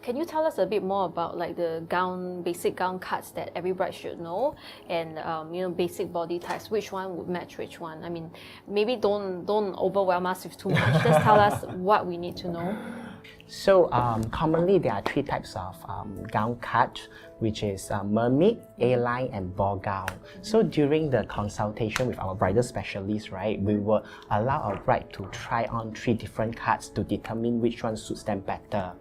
Can you tell us a bit more about like the basic gown cuts that every bride should know, and basic body types? Which one would match which one? I mean, maybe don't overwhelm us with too much. Just tell us what we need to know. So commonly there are three types of gown cut, which is mermaid, A-line, and ball gown. So during the consultation with our bridal specialist, right, we will allow our bride to try on three different cuts to determine which one suits them better.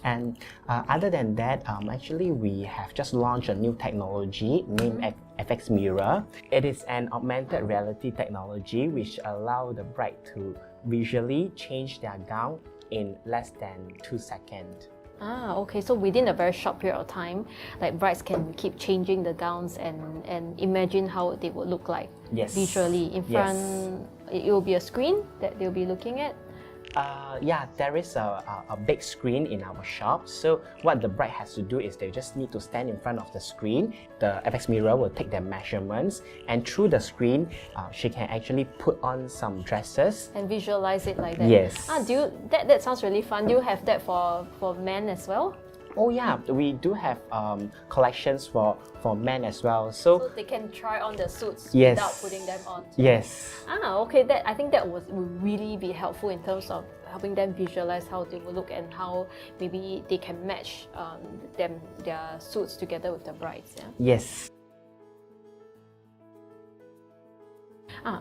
And other than that, actually we have just launched a new technology named FX Mirror. It is an augmented reality technology which allows the bride to visually change their gown in less than 2 seconds. Okay. So within a very short period of time, like brides can keep changing the gowns and imagine how they would look like. Yes. Visually in front. Yes. It will be a screen that they'll be looking at. Yeah, there is a big screen in our shop. So what the bride has to do is they just need to stand in front of the screen. The FX Mirror will take their measurements, and through the screen, she can actually put on some dresses and visualize it like that. Yes. That sounds really fun. Do you have that for men as well? Oh yeah, we do have collections for men as well. So they can try on the suits yes. without putting them on. Yes. Okay. I think that would really be helpful in terms of helping them visualize how they will look and how maybe they can match their suits together with the brides. Yeah? Yes.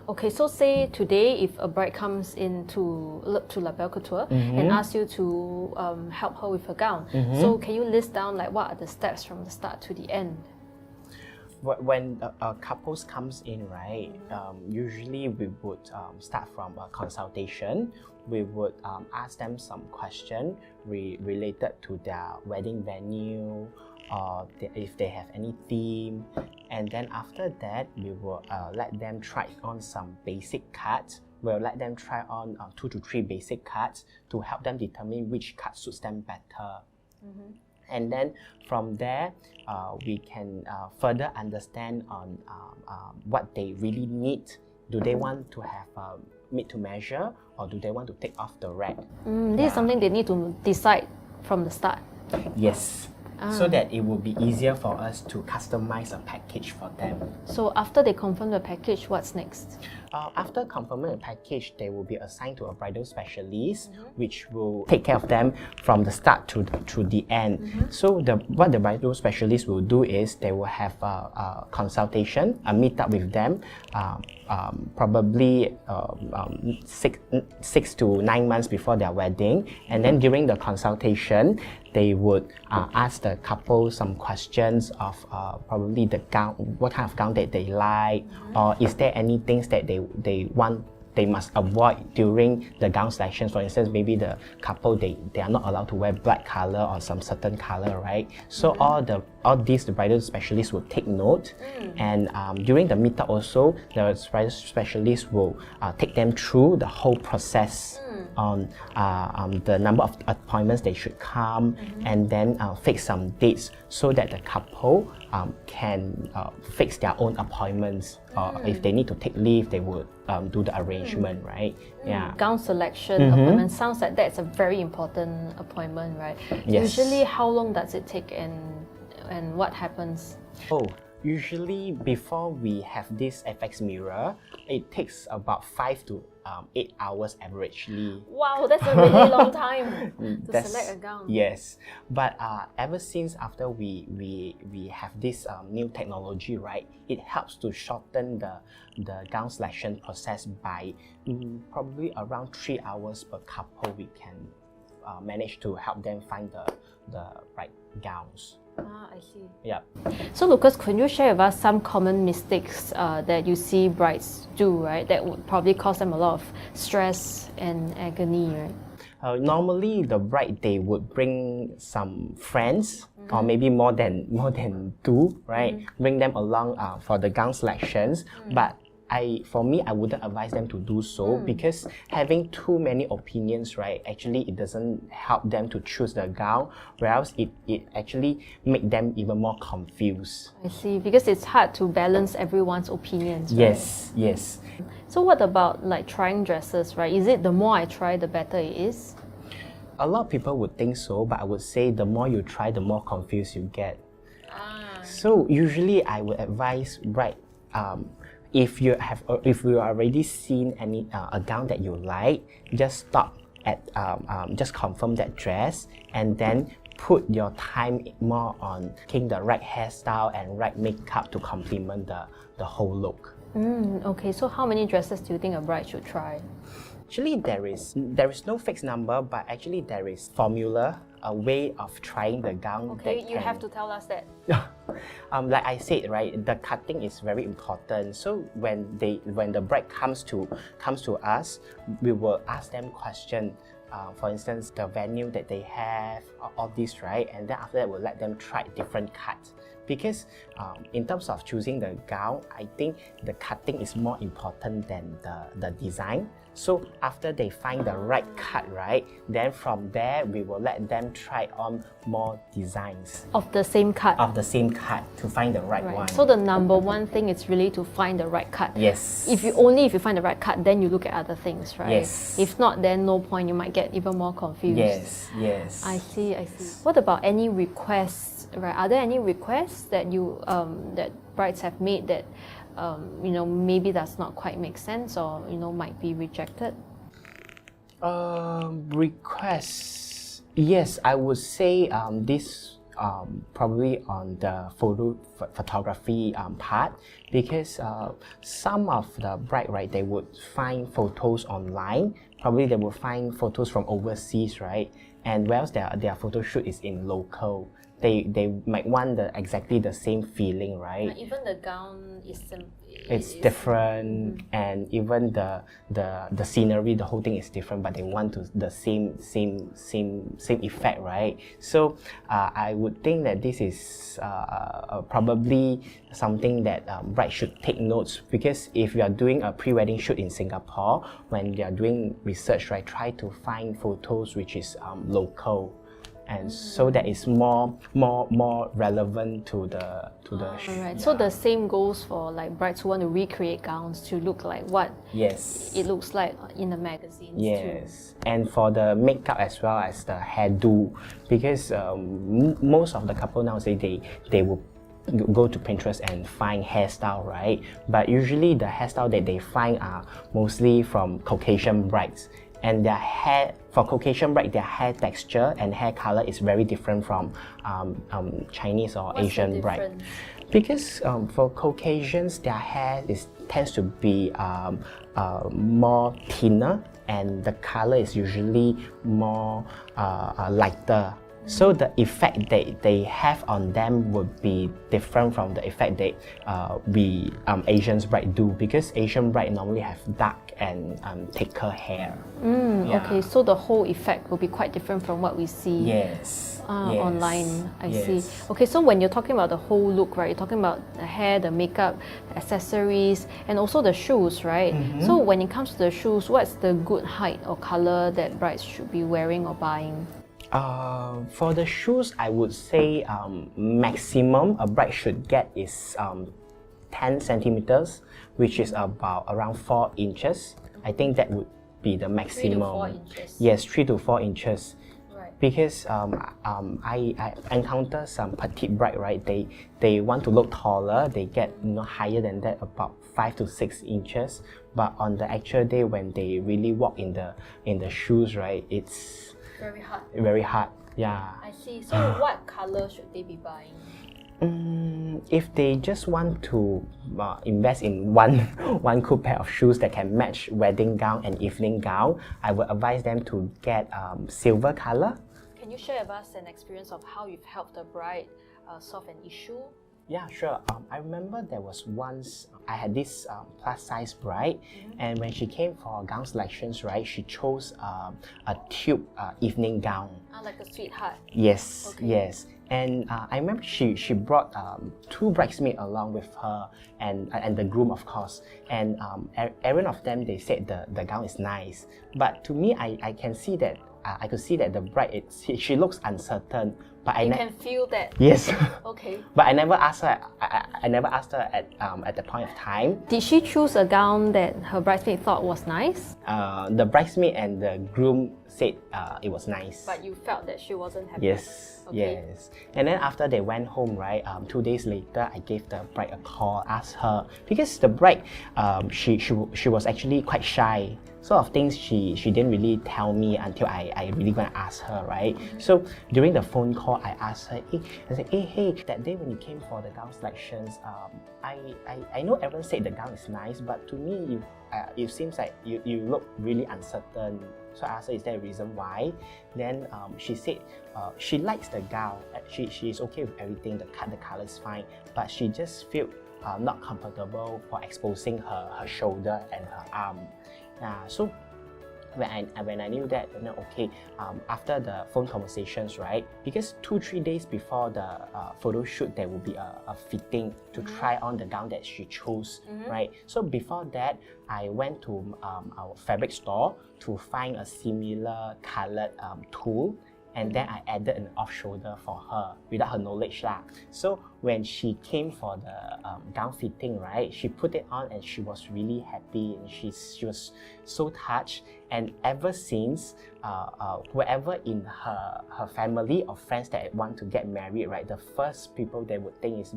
Okay, so say today if a bride comes in to La Belle Couture and asks you to help her with her gown, so can you list down like what are the steps from the start to the end? When a couples comes in, right, usually we would start from a consultation. We would ask them some question related to their wedding venue, or if they have any theme, and then after that we will let them try on some basic cuts. We'll let them try on 2 to 3 basic cuts to help them determine which cut suits them better. And then from there, we can further understand on what they really need. Do they want to have made to measure, or do they want to take off the rack? This is something they need to decide from the start. Yes. So that it will be easier for us to customize a package for them. So after they confirm the package, what's next? After confirming the package, they will be assigned to a bridal specialist, which will take care of them from the start to the end. So what the bridal specialist will do is they will have a consultation, a meet up with them, probably 6 to 9 months before their wedding, and then during the consultation, they would ask the couple some questions of probably the gown, what kind of gown that they like, or is there any things that they must avoid during the gown selection. For instance, maybe the couple they are not allowed to wear black color or some certain color, right? So all these the bridal specialist will take note, and during the meetup also the bridal specialist will take them through the whole process on the number of appointments they should come, and then fix some dates so that the couple can fix their own appointments. If they need to take leave, they would do the arrangement, right? Yeah. Gown selection appointment sounds like that's a very important appointment, right? Yes. Usually, how long does it take, and what happens? Usually before we have this FX Mirror, it takes about 5 to 8 hours averagely. Wow, that's a really long time to select a gown. Yes, but ever since after we have this new technology, right, it helps to shorten the gown selection process by probably around 3 hours per couple. We can manage to help them find the right gowns. I see. Yeah. So Lucas, can you share with us some common mistakes that you see brides do, right? That would probably cause them a lot of stress and agony, right? Normally, the bride they would bring some friends, or maybe more than 2, right? Bring them along for the gown selections, but for me, I wouldn't advise them to do so, because having too many opinions, right, actually it doesn't help them to choose the gown, whereas it actually make them even more confused. I see, because it's hard to balance everyone's opinions, right? Yes, yes. So what about like trying dresses, right? Is it the more I try, the better it is? A lot of people would think so, but I would say the more you try, the more confused you get. So usually I would advise if you already seen a gown that you like, just stop at just confirm that dress and then put your time more on picking the right hairstyle and right makeup to complement the whole look. Okay, so how many dresses do you think a bride should try? Actually, there is no fixed number, but actually there is formula, a way of trying the gown. Okay, you have to tell us that. Like I said, right, the cutting is very important. So when the bride comes to us, we will ask them questions. For instance, the venue that they have, all this, right? And then after that, we'll let them try different cuts. Because in terms of choosing the gown, I think the cutting is more important than the design. So after they find the right cut, right, then from there, we will let them try on more designs. Of the same cut? Of the same cut to find the right one. So the number one thing is really to find the right cut. Yes. If you find the right cut, then you look at other things, right? Yes. If not, then no point. You might get even more confused. Yes. I see. What about any requests, right? Are there any requests that that brides have made that maybe does not quite make sense or might be rejected? Requests. Yes, I would say this probably on the photography part, because some of the bride, right, they would find photos online. Probably they will find photos from overseas, right? And whereas their photo shoot is in local, they might want exactly the same feeling, right? Even the gown is it's different, and even the scenery, the whole thing is different, but they want the same effect, right? So I would think that this is probably something that brides should take notes, because if you are doing a pre-wedding shoot in Singapore, when they are doing research, right, try to find photos which is local. And so that is more relevant to the shoot. Right. Yeah. So the same goes for like brides who want to recreate gowns to look like what it looks like in the magazines too. And for the makeup as well as the hairdo, because most of the couple nowadays they will go to Pinterest and find hairstyle, right? But usually the hairstyle that they find are mostly from Caucasian brides. And their hair, for Caucasian bride, their hair texture and hair color is very different from Chinese or Asian bride. Because for Caucasians, their hair tends to be more thinner, and the color is usually more lighter. So the effect that they have on them would be different from the effect that we Asian bride do, because Asian bride normally have dark and thicker hair. Okay, so the whole effect will be quite different from what we see online. I see. Okay, so when you're talking about the whole look, right, you're talking about the hair, the makeup, the accessories, and also the shoes, right? So when it comes to the shoes, what's the good height or color that brides should be wearing or buying? For the shoes, I would say maximum a bride should get is 10 centimeters, which is about around 4 inches. I think that would be the maximum. 3 to 4 inches. Yes, 3 to 4 inches. Right. Because I encounter some petite bride, right? They want to look taller. They get higher than that, about 5 to 6 inches. But on the actual day, when they really walk in the shoes, right, it's very hard. Very hard, yeah. I see. So what color should they be buying? If they just want to invest in one cool pair of shoes that can match wedding gown and evening gown, I would advise them to get silver color. Can you share with us an experience of how you've helped the bride solve an issue? Yeah, sure. I remember there was once I had this plus size bride, and when she came for gown selections, right, she chose a tube evening gown. Like a sweetheart. Yes, okay. Yes. And I remember she brought 2 bridesmaids along with her, and the groom, of course. And every one of them, they said the gown is nice. But to me, I can see that I could see that the bride, she looks uncertain. But You can feel that. Yes. Okay. But I never asked her. I never asked her at the point of time. Did she choose a gown that her bridesmaid thought was nice? The bridesmaid and the groom said it was nice. But you felt that she wasn't happy? Yes, Okay. yes. And then after they went home, right, 2 days later, I gave the bride a call, asked her, because the bride, she was actually quite shy. Sort of things she didn't really tell me until I really gonna ask her, right? So during the phone call, I asked her, I said, hey, that day when you came for the gown selections, I know everyone said the gown is nice, but to me, it seems like you look really uncertain. So I asked her, is there a reason why? Then she said she likes the gown. She's okay with everything, the color is fine, but she just felt not comfortable for exposing her shoulder and her arm. So when I knew that, then okay, after the phone conversations, right? Because 2-3 days before the photo shoot, there will be a fitting to try on the gown that she chose, right? So before that, I went to our fabric store to find a similar colored tulle. And then I added an off-shoulder for her without her knowledge lah. So when she came for the gown fitting, right, she put it on and she was really happy and she was so touched. And ever since, whoever in her family or friends that want to get married, right, the first people they would think is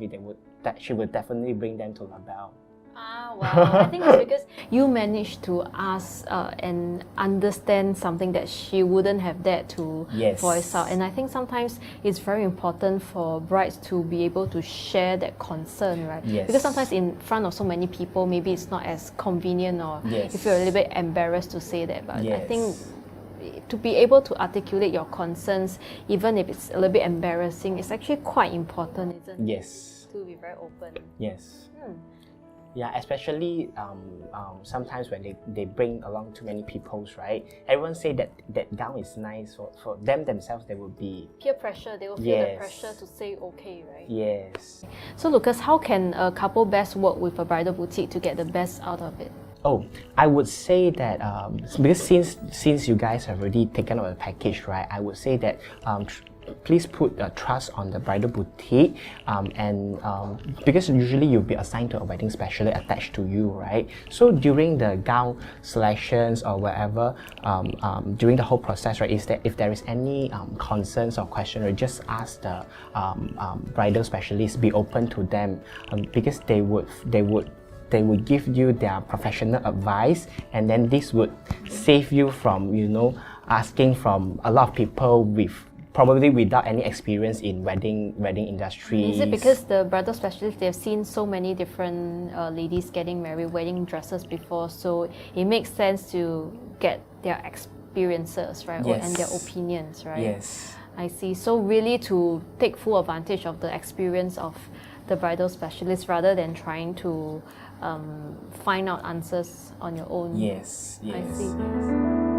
that she would definitely bring them to LaBelle. Wow. I think it's because you managed to ask and understand something that she wouldn't have dared to voice out. And I think sometimes it's very important for brides to be able to share that concern, right? Yes. Because sometimes in front of so many people, maybe it's not as convenient or you feel a little bit embarrassed to say that. But I think to be able to articulate your concerns, even if it's a little bit embarrassing, it's actually quite important, isn't it? Yes. To be very open. Yes. Yeah, especially sometimes when they bring along too many people, right? Everyone say that gown is nice for them themselves. They will be peer pressure. They will feel the pressure to say okay, right? Yes. So Lucas, how can a couple best work with a bridal boutique to get the best out of it? Oh, I would say that because since you guys have already taken out the package, right? I would say that please put trust on the bridal boutique, and because usually you'll be assigned to a wedding specialist attached to you, right? So during the gown selections or whatever, during the whole process, right, is that if there is any concerns or question, or just ask the bridal specialist, be open to them, because they would give you their professional advice, and then this would save you from asking from a lot of people probably without any experience in wedding industry. Is it because the bridal specialists, they've seen so many different ladies getting married, wedding dresses before, so it makes sense to get their experiences, right? Yes. And their opinions, right? Yes. I see. So really to take full advantage of the experience of the bridal specialist rather than trying to find out answers on your own. Yes. I see.